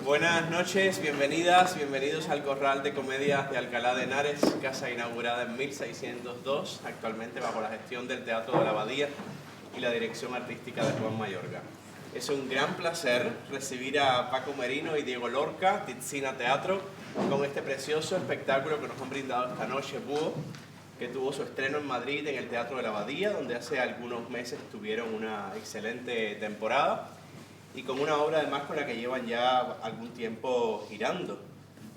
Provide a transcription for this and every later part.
Buenas noches, bienvenidas, bienvenidos al Corral de Comedias de Alcalá de Henares, casa inaugurada en 1602, actualmente bajo la gestión del Teatro de la Abadía y la dirección artística de Juan Mayorga. Es un gran placer recibir a Paco Merino y Diego Lorca, Tizzina Teatro, con este precioso espectáculo que nos han brindado esta noche, Búho, que tuvo su estreno en Madrid en el Teatro de la Abadía, donde hace algunos meses tuvieron una excelente temporada, y con una obra además con la que llevan ya algún tiempo girando.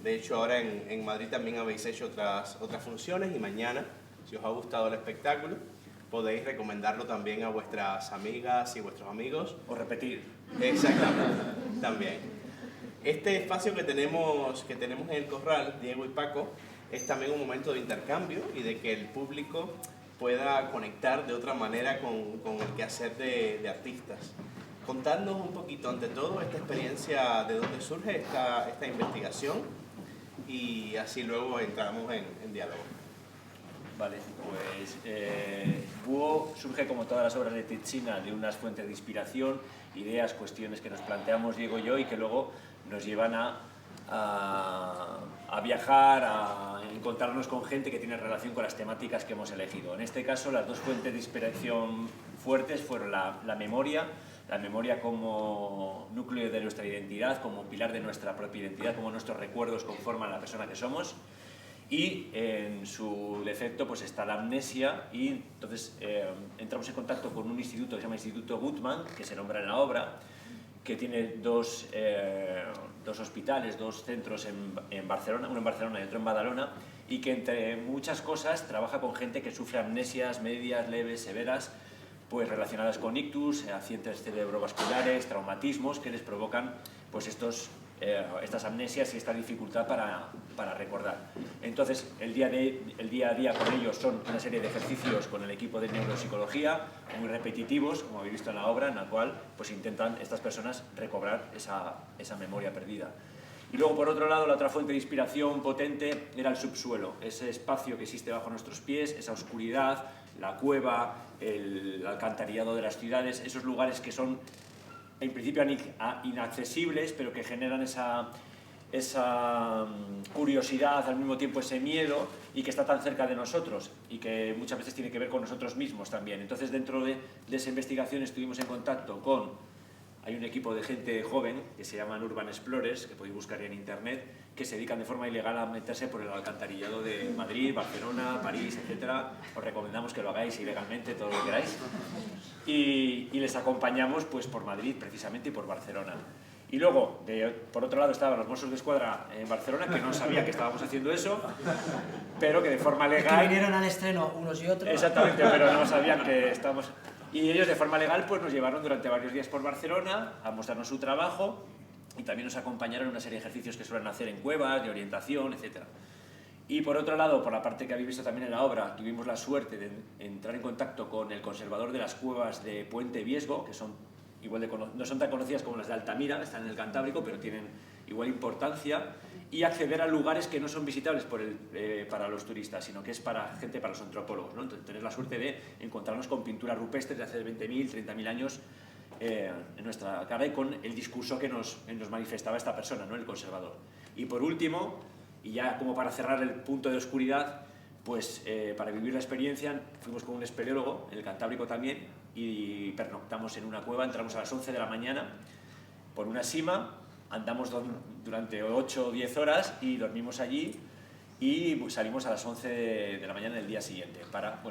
De hecho, ahora en Madrid también habéis hecho otras funciones, y mañana, si os ha gustado el espectáculo, podéis recomendarlo también a vuestras amigas y vuestros amigos. O repetir. Exactamente, también. Este espacio que tenemos en el Corral, Diego y Paco, es también un momento de intercambio y de que el público pueda conectar de otra manera con el quehacer de artistas. Contadnos un poquito, ante todo, esta experiencia, de dónde surge esta investigación, y así luego entramos en diálogo. Vale, pues Búho surge, como todas las obras de Tizzina, de unas fuentes de inspiración, ideas, cuestiones que nos planteamos Diego y yo y que luego nos llevan a viajar, a encontrarnos con gente que tiene relación con las temáticas que hemos elegido. En este caso, las dos fuentes de inspiración fuertes fueron la memoria como núcleo de nuestra identidad, como pilar de nuestra propia identidad, como nuestros recuerdos conforman la persona que somos, y en su defecto pues está la amnesia, y entonces entramos en contacto con un instituto que se llama Instituto Guttmann, que se nombra en la obra, que tiene dos hospitales, dos centros en Barcelona, uno en Barcelona y otro en Badalona, y que entre muchas cosas trabaja con gente que sufre amnesias medias, leves, severas, pues relacionadas con ictus, accidentes cerebrovasculares, traumatismos que les provocan pues estas amnesias y esta dificultad para recordar. Entonces, el día a día con ellos son una serie de ejercicios con el equipo de neuropsicología, muy repetitivos, como habéis visto en la obra, en la cual pues intentan estas personas recobrar esa memoria perdida. Y luego, por otro lado, la otra fuente de inspiración potente era el subsuelo, ese espacio que existe bajo nuestros pies, esa oscuridad, la cueva, el alcantarillado de las ciudades, esos lugares que son en principio inaccesibles, pero que generan esa curiosidad, al mismo tiempo ese miedo, y que está tan cerca de nosotros y que muchas veces tiene que ver con nosotros mismos también. Entonces, dentro de esa investigación estuvimos en contacto hay un equipo de gente joven que se llaman Urban Explorers, que podéis buscar en internet, que se dedican de forma ilegal a meterse por el alcantarillado de Madrid, Barcelona, París, etc. Os recomendamos que lo hagáis ilegalmente, todo lo que queráis. Y les acompañamos pues por Madrid, precisamente, y por Barcelona. Y luego, por otro lado, estaban los Mossos de Escuadra en Barcelona, que no sabían que estábamos haciendo eso, pero que de forma legal... Que vinieron al estreno unos y otros. Exactamente, pero no sabían que estábamos... Y ellos, de forma legal, pues nos llevaron durante varios días por Barcelona a mostrarnos su trabajo, y también nos acompañaron en una serie de ejercicios que suelen hacer en cuevas, de orientación, etc. Y por otro lado, por la parte que habéis visto también en la obra, tuvimos la suerte de entrar en contacto con el conservador de las cuevas de Puente Viesgo, que son no son tan conocidas como las de Altamira, están en el Cantábrico, pero tienen igual importancia, y acceder a lugares que no son visitables para los turistas, sino que es para los antropólogos, ¿no? Entonces, tener la suerte de encontrarnos con pinturas rupestres de hace 20.000, 30.000 años en nuestra cara, y con el discurso que nos manifestaba esta persona, ¿no? El conservador. Y por último, y ya como para cerrar el punto de oscuridad, pues para vivir la experiencia fuimos con un espeleólogo en el Cantábrico también, y pernoctamos en una cueva. Entramos a las 11 de la mañana por una sima, andamos durante 8 o 10 horas y dormimos allí, y salimos a las 11 de la mañana del día siguiente para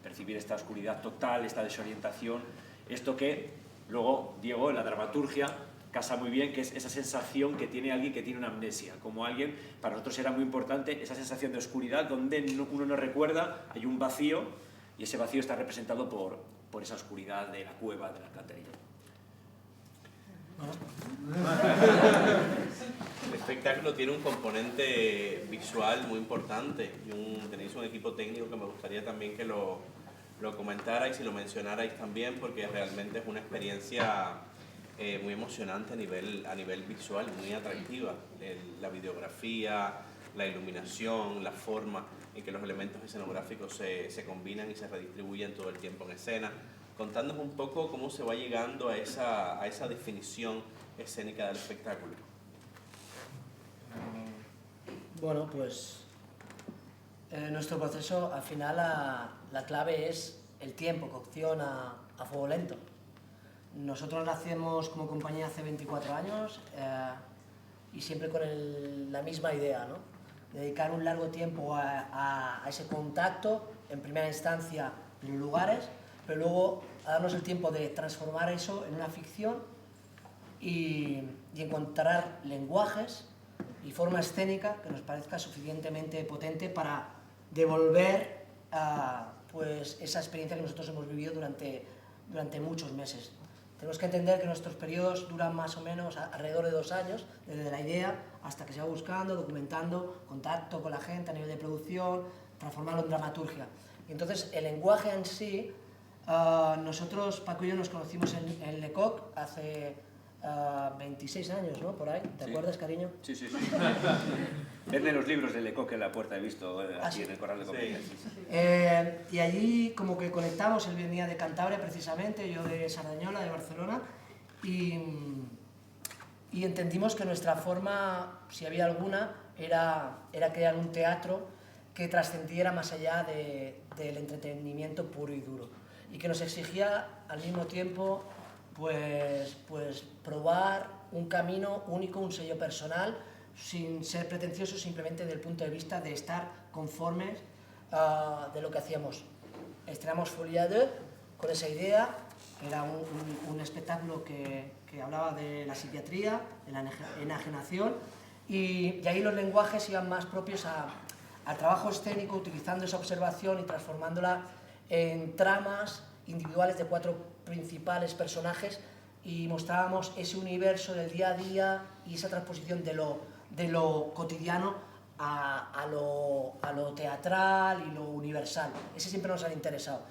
percibir esta oscuridad total, esta desorientación, esto que luego Diego en la dramaturgia casa muy bien, que es esa sensación que tiene alguien que tiene una amnesia, como alguien, para nosotros era muy importante esa sensación de oscuridad donde uno no recuerda, hay un vacío, y ese vacío está representado por esa oscuridad de la cueva, del alcantarillado. El espectáculo tiene un componente visual muy importante, y tenéis un equipo técnico que me gustaría también que lo comentarais y lo mencionarais también, porque realmente es una experiencia muy emocionante a nivel visual, muy atractiva. La videografía, la iluminación, la forma en que los elementos escenográficos se combinan y se redistribuyen todo el tiempo en escena. Contándonos un poco cómo se va llegando a esa definición escénica del espectáculo. Bueno, pues nuestro proceso, al final la clave es el tiempo, cocción a fuego lento. Nosotros nacemos como compañía hace 24 años y siempre con la misma idea, ¿no? Dedicar un largo tiempo a ese contacto, en primera instancia en lugares, pero luego a darnos el tiempo de transformar eso en una ficción y encontrar lenguajes y forma escénica que nos parezca suficientemente potente para devolver pues esa experiencia que nosotros hemos vivido durante muchos meses. Tenemos que entender que nuestros periodos duran más o menos alrededor de 2 años, desde la idea hasta que se va buscando, documentando, contacto con la gente a nivel de producción, transformarlo en dramaturgia. Y entonces el lenguaje en sí, nosotros, Paco y yo, nos conocimos en Lecoq hace 26 años, ¿no? Por ahí, ¿te acuerdas, cariño? Sí, sí, sí. Venden los libros de Lecoq en la puerta, he visto, aquí en el Corral de Comedia. Y allí como que conectamos, él venía de Cantabria precisamente, yo de Sardañola, de Barcelona, y entendimos que nuestra forma, si había alguna, era crear un teatro que trascendiera más allá del entretenimiento puro y duro, y que nos exigía al mismo tiempo pues probar un camino único, un sello personal, sin ser pretenciosos, simplemente desde el punto de vista de estar conformes de lo que hacíamos. Estrenamos Folie à Deux con esa idea, era un espectáculo que hablaba de la psiquiatría, de la enajenación, y ahí los lenguajes iban más propios al trabajo escénico, utilizando esa observación y transformándola en tramas individuales de 4 principales personajes, y mostrábamos ese universo del día a día y esa transposición de lo cotidiano a lo teatral y lo universal. Ese siempre nos ha interesado.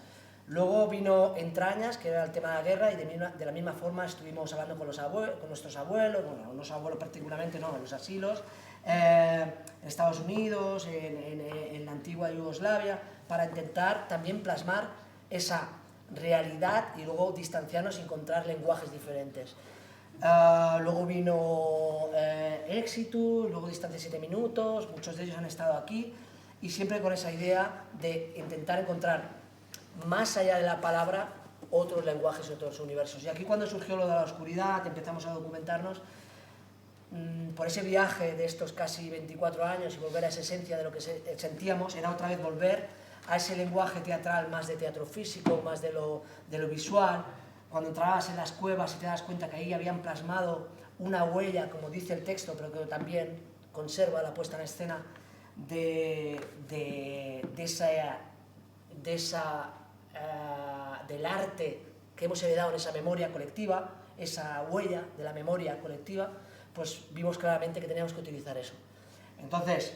Luego vino Entrañas, que era el tema de la guerra, y de la misma forma estuvimos hablando con nuestros abuelos, bueno, unos abuelos particularmente, no, en los asilos, en Estados Unidos, en la antigua Yugoslavia, para intentar también plasmar esa realidad y luego distanciarnos y encontrar lenguajes diferentes. Luego vino Éxito, luego Distancia 7 minutos, muchos de ellos han estado aquí, y siempre con esa idea de intentar encontrar más allá de la palabra otros lenguajes y otros universos. Y aquí, cuando surgió lo de la oscuridad, empezamos a documentarnos por ese viaje de estos casi 24 años y volver a esa esencia de lo que sentíamos, era otra vez volver a ese lenguaje teatral, más de teatro físico, más de lo visual. Cuando entrabas en las cuevas y te das cuenta que ahí habían plasmado una huella, como dice el texto, pero que también conserva la puesta en escena del arte que hemos heredado en esa memoria colectiva, esa huella de la memoria colectiva, pues vimos claramente que teníamos que utilizar eso. Entonces,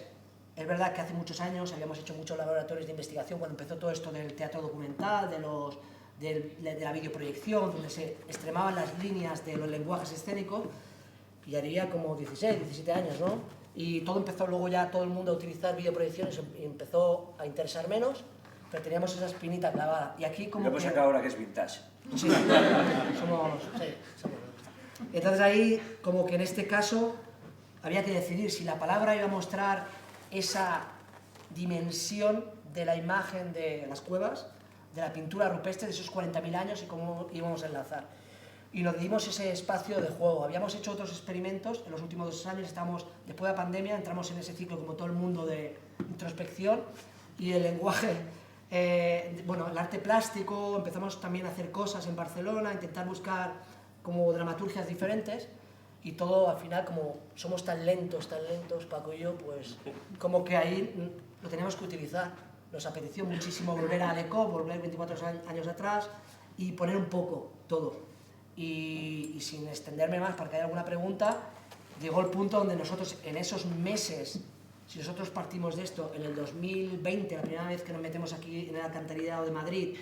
es verdad que hace muchos años habíamos hecho muchos laboratorios de investigación cuando empezó todo esto del teatro documental, de la videoproyección, donde se extremaban las líneas de los lenguajes escénicos, y haría como 16, 17 años, ¿no? Y todo empezó luego ya todo el mundo a utilizar videoproyecciones y empezó a interesar menos, pero teníamos esa espinita clavada. Y aquí como lo hemos sacado ahora que es vintage. Sí, somos. Entonces ahí, como que en este caso, había que decidir si la palabra iba a mostrar esa dimensión de la imagen de las cuevas, de la pintura rupestre de esos 40.000 años, y cómo íbamos a enlazar. Y nos dimos ese espacio de juego. Habíamos hecho otros experimentos en los últimos 2 años, después de la pandemia, entramos en ese ciclo como todo el mundo de introspección, y el lenguaje, bueno, el arte plástico, empezamos también a hacer cosas en Barcelona, a intentar buscar como dramaturgias diferentes, y todo al final, como somos tan lentos, Paco y yo, pues como que ahí lo teníamos que utilizar. Nos apeteció muchísimo volver a Lecoq, volver 24 años atrás y poner un poco todo. Y sin extenderme más, para que haya alguna pregunta, llegó el punto donde nosotros en esos meses, si nosotros partimos de esto en el 2020, la primera vez que nos metemos aquí en el Alcantarillado de Madrid,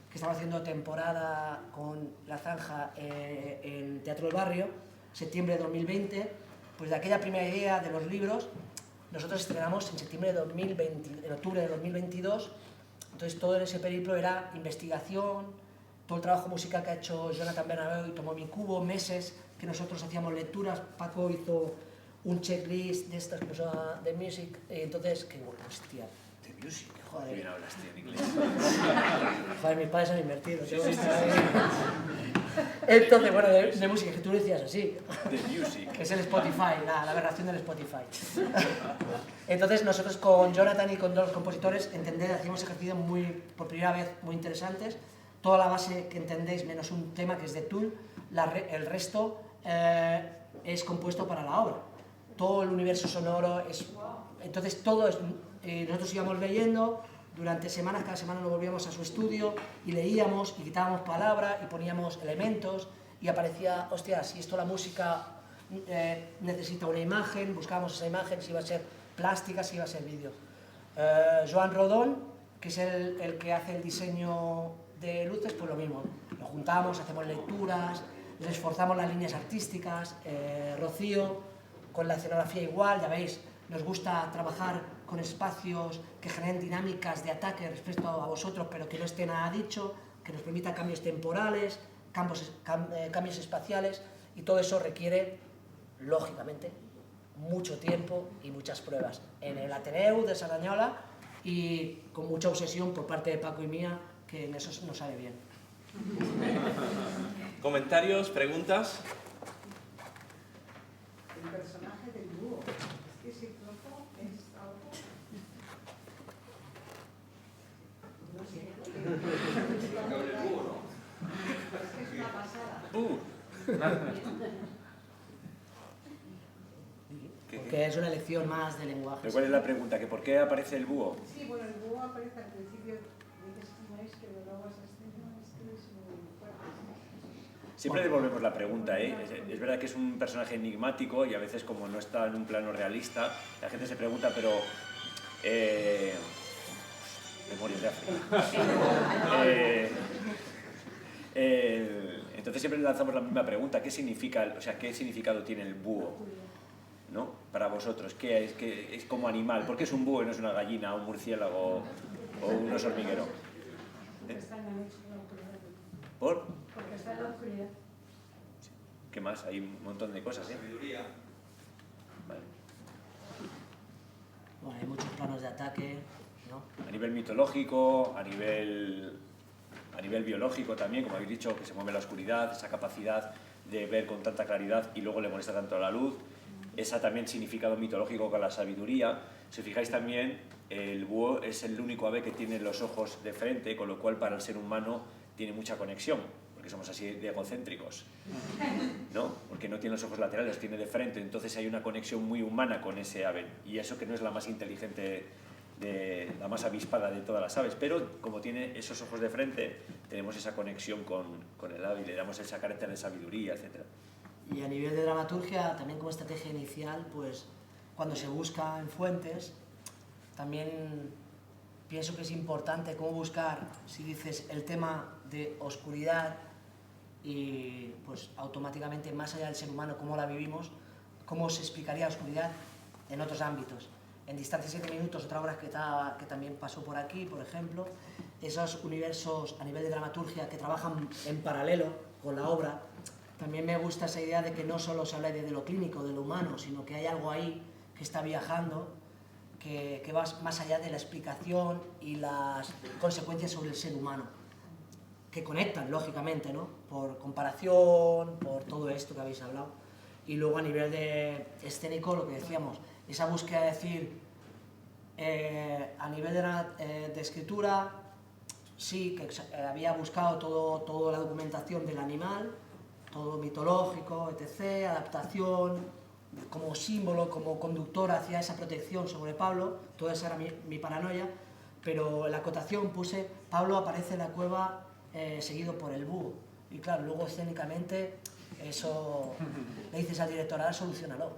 que estaba haciendo temporada con La Zanja en Teatro del Barrio, septiembre de 2020, pues de aquella primera idea de los libros, nosotros estrenamos en septiembre de 2020, en octubre de 2022, entonces todo ese periplo era investigación, todo el trabajo musical que ha hecho Jonathan Bernabeu y Tomó mi Cubo, meses que nosotros hacíamos lecturas, Paco hizo un checklist de estas cosas de music, entonces, que bueno, hostia, The Music. Joder. Qué bien hablas, tío, en inglés. joder, mis padres han invertido. Sí, tengo que sí, estar sí, ahí. Entonces, bueno, de música, que tú decías así, The Music. que es el Spotify, la aberración del Spotify. Entonces, nosotros con Jonathan y con dos compositores hacíamos ejercicios por primera vez muy interesantes. Toda la base que entendéis, menos un tema que es de Tool, el resto es compuesto para la obra. Todo el universo sonoro es... Entonces, todo es... nosotros íbamos leyendo, durante semanas, cada semana nos volvíamos a su estudio y leíamos y quitábamos palabras y poníamos elementos y aparecía, hostia, si esto la música necesita una imagen, buscábamos esa imagen, si iba a ser plástica, si iba a ser vídeo. Joan Rodón, que es el que hace el diseño de luces, pues lo mismo, lo juntamos, hacemos lecturas, esforzamos las líneas artísticas, Rocío, con la escenografía igual, ya veis, nos gusta trabajar con espacios que generen dinámicas de ataque respecto a vosotros, pero que no esté nada dicho, que nos permita cambios temporales, cambios espaciales, y todo eso requiere, lógicamente, mucho tiempo y muchas pruebas en el Ateneu de Sardañola y con mucha obsesión por parte de Paco y mía, que en eso nos sale bien. ¿Comentarios, preguntas? El personaje del búho, es que ese trozo es algo... No sé. El búho, ¿no? Es que es una pasada. Porque es una lección más de lenguaje. ¿Pero cuál es la pregunta? ¿Que por qué aparece el búho? Sí, bueno, el búho aparece al principio, dices que no es, que luego esa escena es que es muy fuerte. Siempre devolvemos la pregunta, ¿eh? Es verdad que es un personaje enigmático y a veces como no está en un plano realista, la gente se pregunta, pero... Memorias de África. Entonces siempre le lanzamos la misma pregunta, ¿qué significa, o sea, qué significado tiene el búho? ¿No? Para vosotros, ¿qué es? ¿Qué es como animal? ¿Por qué es un búho y no es una gallina, un murciélago o un oso hormiguero? Porque está en la noche, en la oscuridad. ¿Por? Porque está en la oscuridad. ¿Qué más? Hay un montón de cosas, ¿eh? Sabiduría. Vale. Bueno, hay muchos planos de ataque, ¿no? A nivel mitológico, a nivel biológico también, como habéis dicho, que se mueve la oscuridad, esa capacidad de ver con tanta claridad y luego le molesta tanto la luz. Esa también significado mitológico con la sabiduría. Si os fijáis también, el búho es el único ave que tiene los ojos de frente, con lo cual para el ser humano tiene mucha conexión, porque somos así de egocéntricos, ¿no? Porque no tiene los ojos laterales, los tiene de frente, entonces hay una conexión muy humana con ese ave. Y eso que no es la más inteligente, la más avispada de todas las aves, pero como tiene esos ojos de frente, tenemos esa conexión con el ave y le damos ese carácter de sabiduría, etc. Y a nivel de dramaturgia, también como estrategia inicial, pues cuando se busca en fuentes, también pienso que es importante cómo buscar, si dices el tema de oscuridad y pues automáticamente más allá del ser humano, cómo la vivimos, cómo se explicaría la oscuridad en otros ámbitos. En Distancia 7 minutos, otra obra que también pasó por aquí, por ejemplo, esos universos a nivel de dramaturgia que trabajan en paralelo con la obra. También me gusta esa idea de que no solo se habla de lo clínico, de lo humano, sino que hay algo ahí que está viajando, que va más allá de la explicación y las consecuencias sobre el ser humano, que conectan, lógicamente, ¿no? Por comparación, por todo esto que habéis hablado. Y luego a nivel de escénico, lo que decíamos, esa búsqueda de decir, a nivel de escritura, sí, que había buscado toda la documentación del animal, todo mitológico, etc., adaptación, como símbolo, como conductor hacia esa protección sobre Pablo, toda esa era mi paranoia, pero en la acotación puse, Pablo aparece en la cueva seguido por el búho, y claro, luego escénicamente eso le dices al director, ahora solucionalo,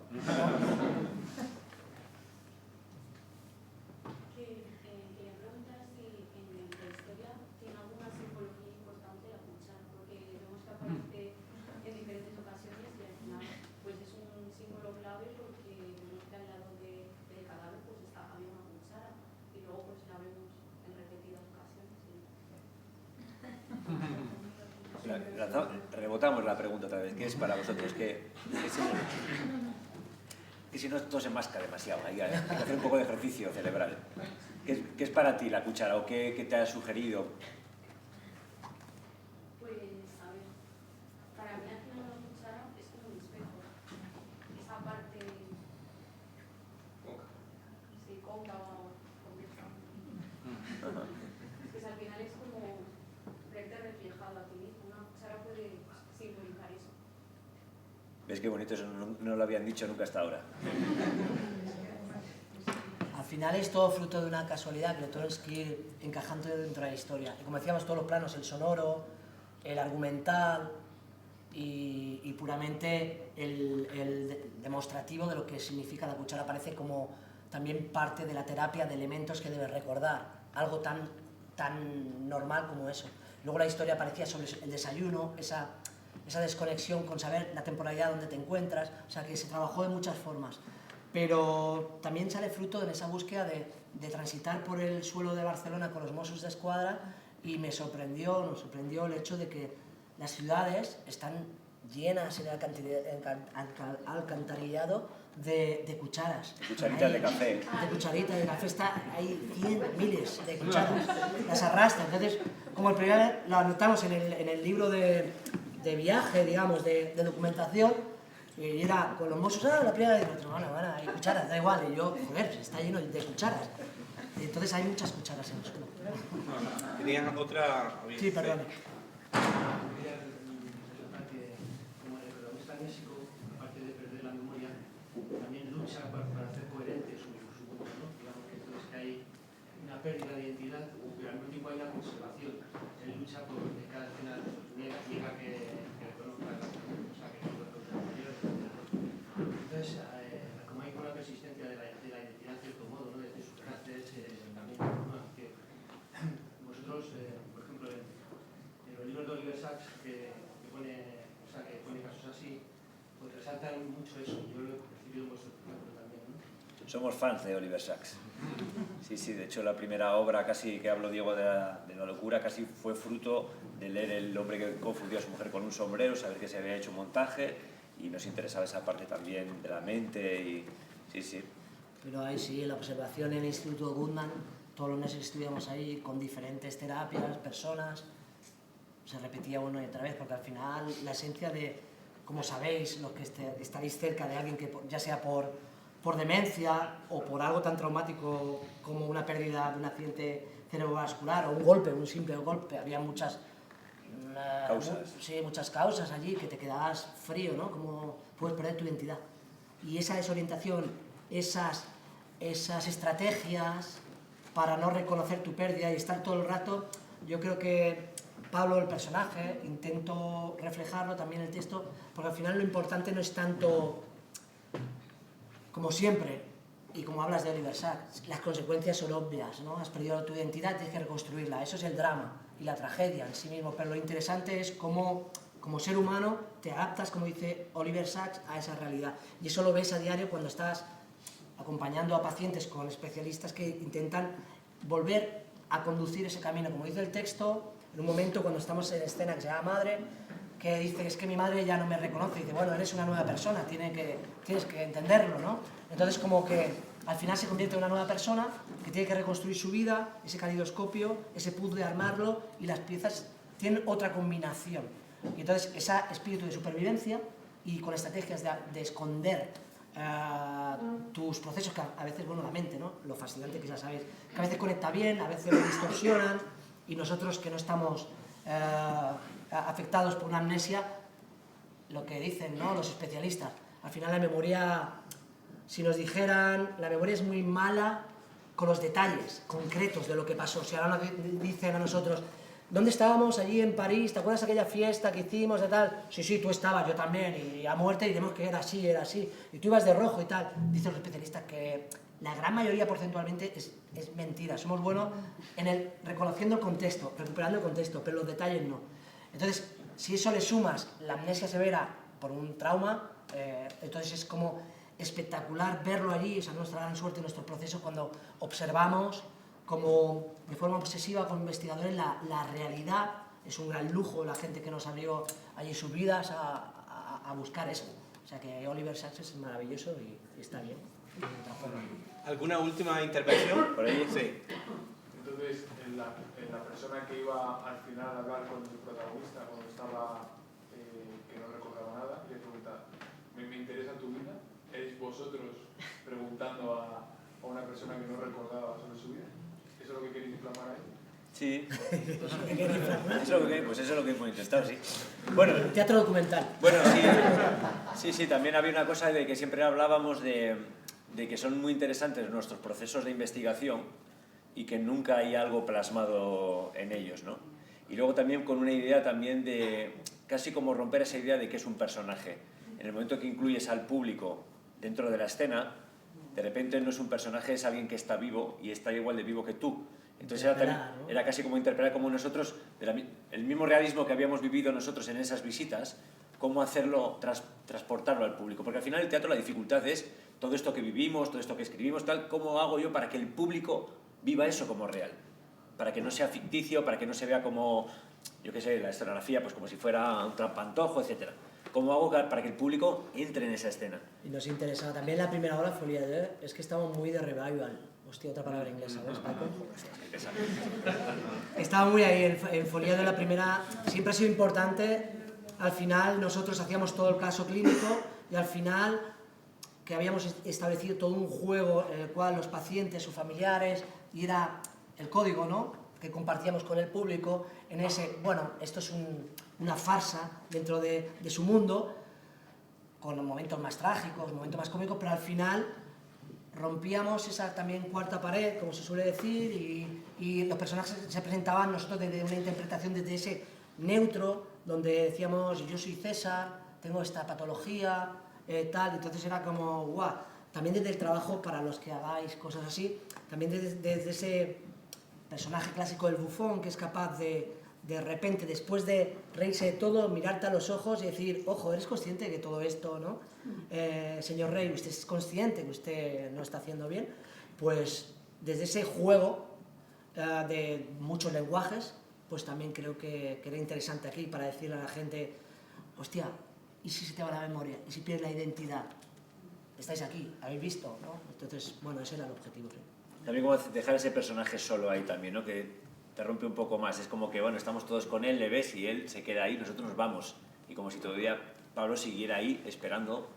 ¿no? Rebotamos la pregunta otra vez. ¿Qué es para vosotros? que si no todo se masca demasiado, hay que hacer un poco de ejercicio cerebral. ¿Qué es para ti la cuchara o qué te ha sugerido? Pues, a ver, para mí al final la cuchara es como un espejo. Esa parte, sí, cóncava o convexa. Pues al final es como verte reflejado a ti mismo. Una cuchara puede simbolizar eso. ¿Ves qué bonito? Eso no lo habían dicho nunca hasta ahora. Al final es todo fruto de una casualidad que lo tienes que ir encajando dentro de la historia. Y como decíamos, todos los planos, el sonoro, el argumental y puramente el demostrativo de lo que significa la cuchara. Parece como también parte de la terapia de elementos que debes recordar. Algo tan normal como eso. Luego la historia parecía sobre el desayuno, esa desconexión con saber la temporalidad donde te encuentras. O sea que se trabajó de muchas formas. Pero también sale fruto de esa búsqueda de transitar por el suelo de Barcelona con los Mossos d'Esquadra y nos sorprendió el hecho de que las ciudades están llenas en el alcantarillado de cucharas. Cucharitas de café. De cucharitas de café, hay miles de cucharas, las arrastra. Entonces, como el primer vez lo anotamos en el libro de viaje, digamos, de documentación, y era con los Mossos, la primera vez, bueno, hay cucharas, da igual, y yo, joder, está lleno de cucharas. Y entonces hay muchas cucharas en el suelo. ¿Tenías otra? Sí, perdón. Como el protagonista México, aparte de perder la memoria, también lucha para hacer coherente su mundo, ¿no? Digamos que entonces que hay una pérdida de identidad, pero al mismo tiempo hay una conservación. Él lucha por que cada escena niega que reconozca o sea, que entonces, como hay una persistencia de la identidad en cierto modo, ¿no? Desde sus caracteres también, ¿no? Que vosotros, por ejemplo, en los libros de Oliver Sacks que pone casos así, pues resaltan mucho eso. Yo lo he percibido en vuestro espectáculo también, ¿no? Somos fans de Oliver Sacks. Sí, de hecho la primera obra casi que habló Diego de la locura casi fue fruto de leer El hombre que confundió a su mujer con un sombrero, saber que se había hecho un montaje y nos interesaba esa parte también de la mente y sí. Pero ahí sí, en la observación en el Instituto Goodman, todos los meses estuvimos ahí con diferentes terapias, personas, se repetía una y otra vez, porque al final la esencia de, como sabéis, los que estaréis cerca de alguien que ya sea por demencia o por algo tan traumático como una pérdida de un accidente cerebrovascular o un golpe, un simple golpe, había muchas causas. Sí, muchas causas allí, que te quedabas frío, ¿no? Como puedes perder tu identidad. Y esa desorientación, esas estrategias para no reconocer tu pérdida y estar todo el rato, yo creo que Pablo, el personaje, intento reflejarlo también en el texto, porque al final lo importante no es tanto, como siempre, y como hablas de Oliver Sacks, las consecuencias son obvias, ¿no? Has perdido tu identidad, tienes que reconstruirla, eso es el drama y la tragedia en sí mismo, pero lo interesante es cómo como ser humano te adaptas, como dice Oliver Sacks, a esa realidad. Y eso lo ves a diario cuando estás acompañando a pacientes con especialistas que intentan volver a conducir ese camino. Como dice el texto, en un momento cuando estamos en escena que se llama Madre, que dice, es que mi madre ya no me reconoce, y dice, bueno, eres una nueva persona, tienes que entenderlo, ¿no? Entonces como que al final se convierte en una nueva persona que tiene que reconstruir su vida, ese calidoscopio, ese puzzle, armarlo, y las piezas tienen otra combinación. Y entonces ese espíritu de supervivencia y con estrategias de esconder tus procesos, que a veces, bueno, la mente, ¿no? Lo fascinante que ya sabéis, que a veces conecta bien, a veces lo distorsionan, y nosotros que no estamos afectados por una amnesia, lo que dicen, ¿no? Los especialistas, al final la memoria, si nos dijeran, la memoria es muy mala con los detalles concretos de lo que pasó. Si ahora nos dicen a nosotros, ¿dónde estábamos allí en París? ¿Te acuerdas aquella fiesta que hicimos de tal? Sí, tú estabas, yo también, y a muerte diremos que era así, y tú ibas de rojo y tal. Dicen los especialistas que la gran mayoría porcentualmente es mentira. Somos buenos en reconociendo el contexto, recuperando el contexto, pero los detalles no. Entonces, si eso le sumas la amnesia severa por un trauma, entonces es como espectacular verlo allí, esa es nuestra gran suerte, nuestro proceso, cuando observamos como de forma obsesiva como investigadores la realidad. Es un gran lujo la gente que nos abrió allí sus vidas a buscar eso, O sea que Oliver Sacks es maravilloso y está bien. ¿Alguna última intervención? Por ahí. Sí. Entonces, la persona que iba al final a hablar con el protagonista cuando estaba, que no recordaba nada, le pregunta, me interesa tu vida, ¿eres vosotros preguntando a una persona que no recordaba sobre su vida? ¿Eso es lo que queréis inflamar ahí? Sí. Eso es lo que hemos intentado, sí. Bueno, teatro documental. Bueno, sí, también había una cosa de que siempre hablábamos de que son muy interesantes nuestros procesos de investigación y que nunca hay algo plasmado en ellos, ¿no? Y luego también con una idea también de casi como romper esa idea de que es un personaje. En el momento que incluyes al público dentro de la escena, de repente no es un personaje, es alguien que está vivo y está igual de vivo que tú. Entonces era casi como interpretar como nosotros, el mismo realismo que habíamos vivido nosotros en esas visitas, cómo hacerlo, transportarlo al público. Porque al final el teatro, la dificultad es todo esto que vivimos, todo esto que escribimos, tal, ¿cómo hago yo para que el público viva eso como real? Para que no sea ficticio, para que no se vea como, yo qué sé, la escenografía, pues como si fuera un trampantojo, etc. ¿Cómo hago para que el público entre en esa escena? Y nos interesaba también la primera hora, Folia de es que estamos muy de revival. Hostia, otra palabra inglesa, ¿ves, Paco? Estaba muy ahí, el Folia de la primera siempre ha sido importante. Al final nosotros hacíamos todo el caso clínico y al final que habíamos establecido todo un juego en el cual los pacientes, sus familiares, y era el código, ¿no?, que compartíamos con el público en ese, bueno, esto es una farsa dentro de su mundo, con momentos más trágicos, momentos más cómicos, pero al final rompíamos esa también cuarta pared, como se suele decir, y los personajes se presentaban nosotros desde una interpretación desde ese neutro, donde decíamos, yo soy César, tengo esta patología, tal, entonces era como, guau, también desde el trabajo, para los que hagáis cosas así, también desde ese personaje clásico del bufón, que es capaz de repente, después de reírse de todo, mirarte a los ojos y decir, ojo, ¿eres consciente de que todo esto, no? Señor Rey, ¿usted es consciente que usted no está haciendo bien? Pues desde ese juego de muchos lenguajes, pues también creo que era interesante aquí para decirle a la gente, hostia, ¿y si se te va la memoria? ¿Y si pierdes la identidad? Estáis aquí, habéis visto, ¿no? Entonces, bueno, ese era el objetivo, sí. También como dejar ese personaje solo ahí también, ¿no? Que te rompe un poco más. Es como que, bueno, estamos todos con él, le ves y él se queda ahí, nosotros nos vamos. Y como si todavía Pablo siguiera ahí esperando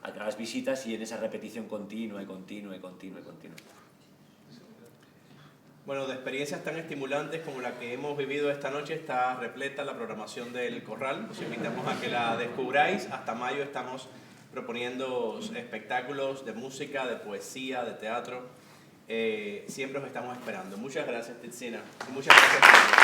a que hagas visitas y en esa repetición continua y continua y continua y continua. Bueno, de experiencias tan estimulantes como la que hemos vivido esta noche está repleta la programación del Corral. Os invitamos a que la descubráis. Hasta mayo estamos proponiendo espectáculos de música, de poesía, de teatro. Siempre os estamos esperando. Muchas gracias, Tiziana. Y muchas gracias.